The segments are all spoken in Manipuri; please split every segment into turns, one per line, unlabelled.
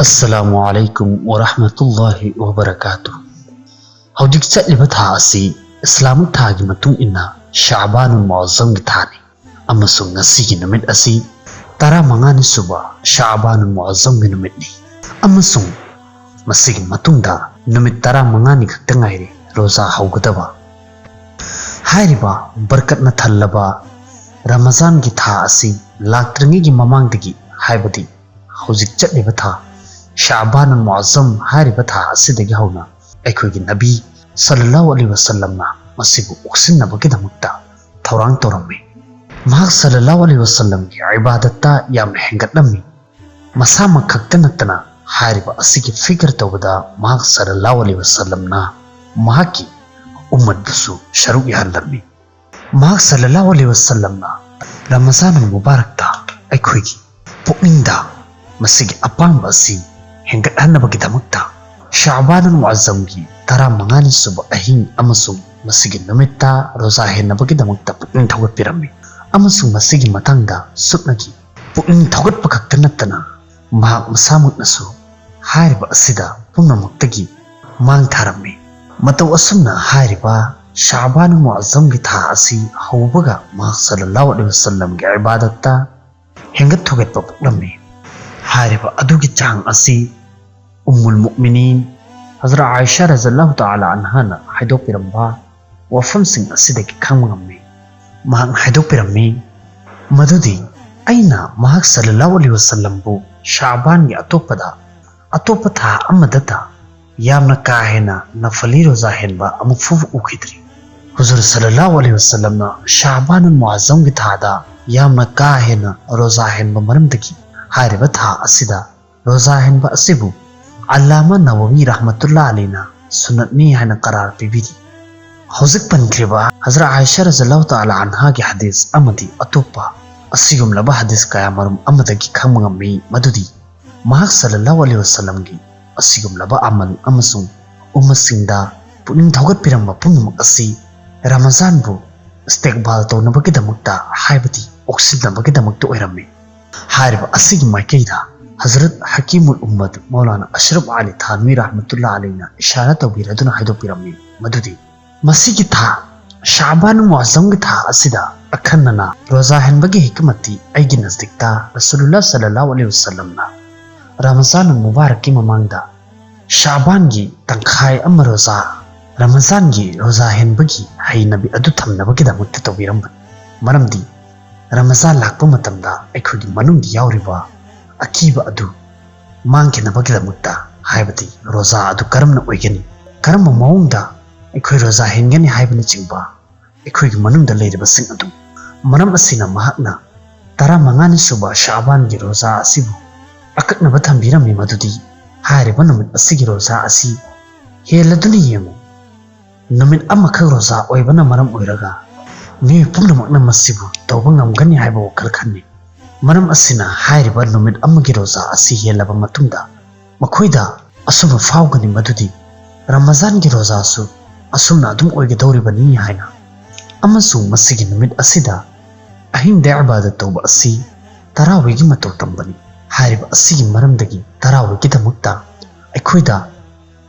Assalamualaikum warahmatullahi wabarakatuh. Haudik liba tha asi Islamic tha gi matung inna Sha'banul Mu'azzam gi thani amasung ngasi gi numit asi tara mangani suba Sha'banul Mu'azzam gi numit ni amasung masigi matungda numit tara mangani khakta ngaire roza haugadaba hairiba barkat na thallaba Ramazan gi tha asi laktrangi gi mamangdagi haibadi hauzik liba tha Sha'banul Mu'azzam hariba tha asidagi hauna aikogi nabi sallallahu alaihi wasallam na masibu uksinnabaги damakta thorang torami mahak sallallahu alaihi wasallam gi ibadatta yam hengatlammi masama khakta natana hariba asigi figure tawada mahak sallallahu alaihi wasallam na mahaki ummat busu sharuk yahallammi mahak sallallahu alaihi wasallam na Ramazanul Mubarak ta aikogi pukningda masigi apamba asi hengat hannabagi damakta Sha'banul Mu'azzam gi tara mangani suba ahing amasung masigi numitta roza hennabagi damakta pukning thawgat pirami amasung masigi matangda suknagi pukning thawgat pakakta nattana mahak masamut nasu hariba asida pumnamuktagi mang tharami mataw asumna hariba Sha'banul Mu'azzam gi tha asi hawbaga mahak sallallahu alaihi wasallam gi ibadatta hengat thogat papuklami hariba adugi chang asi Ummul Mu'minin Hazrat Aisha radhiyallahu ta'ala anha na haidok piramba wafam sing asidagi khangmangami mahak haidok pirami madudi aina mahak sallallahu alaihi wasallam bu Sha'ban gi atopa tha amadata yamna kahena nafali roza henba amukfu ukhidri Huzur sallallahu alaihi wasallam na Sha'banul Mu'azzam gi tha da yamna kahena roza henba maramdagi hariba tha asida roza henba asibu Allama Nawawi rahmatullah alayna sunatni hana qarar pibidi hauzik pankriba Hazrat Aisha radhiyallahu ta'ala anha gi hadith amadi atopa asigum laba hadith kaya marum amadagi khangmangami madudi mahak sallallahu alaihi wasallam gi asigum laba amal amasung ummasingda puning thawgat piramba pumnamak asi Ramazan bu istiqbal tawnabagi damakta haibati oxidnabagi damakta oirami hariba asigi maikaida Hazrat Hakimul Ummad Maulana Ashraf Ali Thanwi rahmatullah alayna ishara tawbiraduna haido pirami madudi masigi tha Sha'banul Mu'azzam gi tha asida akhannana roza henbagi hikmati aigi nazdikta Rasulullah sallallahu alaihi wasallam na Ramazanul Mubarak ki mamangda Sha'ban gi tangkhai amma roza Ramazan gi roza henbagi hai nabi adu thamnabagi damakta tawbiram maramdi Ramazan lakpa matamda aikhogi manungdi yauriba akiba adu mangkinabagi damakta haibati roza adu karamna oigani karamba maungda aikoi roza hengani haibani chingba aikoi manungda leiriba sing adu maram asina mahakna tara mangani suba Sha'ban gi roza asibu akaknaba thambirami madudi hairiba numit asigi roza asi heladuni yemu numit amakha roza oibana maram oiraga mi pumnamakna masibu tawba ngamgani haiba wakal khanni maram asina hairiba numit amagi roza asi helaba matungda makhoida asuma faugani madudi Ramazan gi roza su asumna adum oige dawribani haina amasung masigi numit asida ahinda ibadat tawba asi tarawih gi mataw tambani hairiba asigi maramdagi tarawih gi damakta aikhoida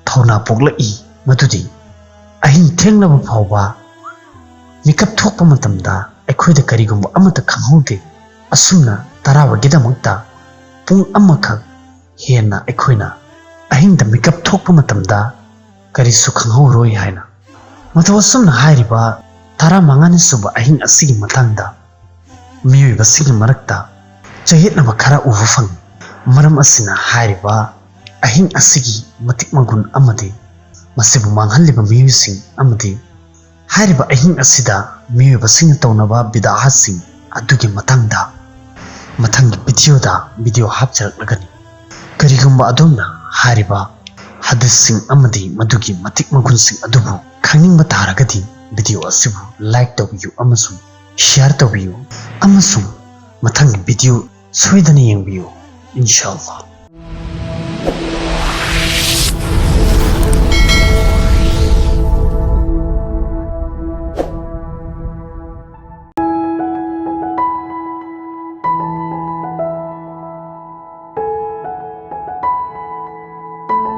thawna poglai madudi ahin thenglaba phawba mikap thokpa matamda aikhoida karigumba amata khanghaude asumna tarawa gidamakta pung amakha hena aikhoina ahinda mikap thokpa matamda karisu khanghauroi haina matawasumna hairiba tara mangani suba ahin asigi matangda miyoi basigi marakta chayetnaba khara uva fang maram asina hairiba ahin asigi matik magun amade masibu manghalliba miyosing amade hairiba ahin asida miyoi basing tawnaba bid'ahasing adugi matangda mathangi video hapcharaklagani karigumba adumna hariba hadith sing amadi madugi matik magun sing adubu khangingba taragadi video asibu like tawbiyu amasung share tawbiyu amasung mathangi video soidani yengbiyu inshallah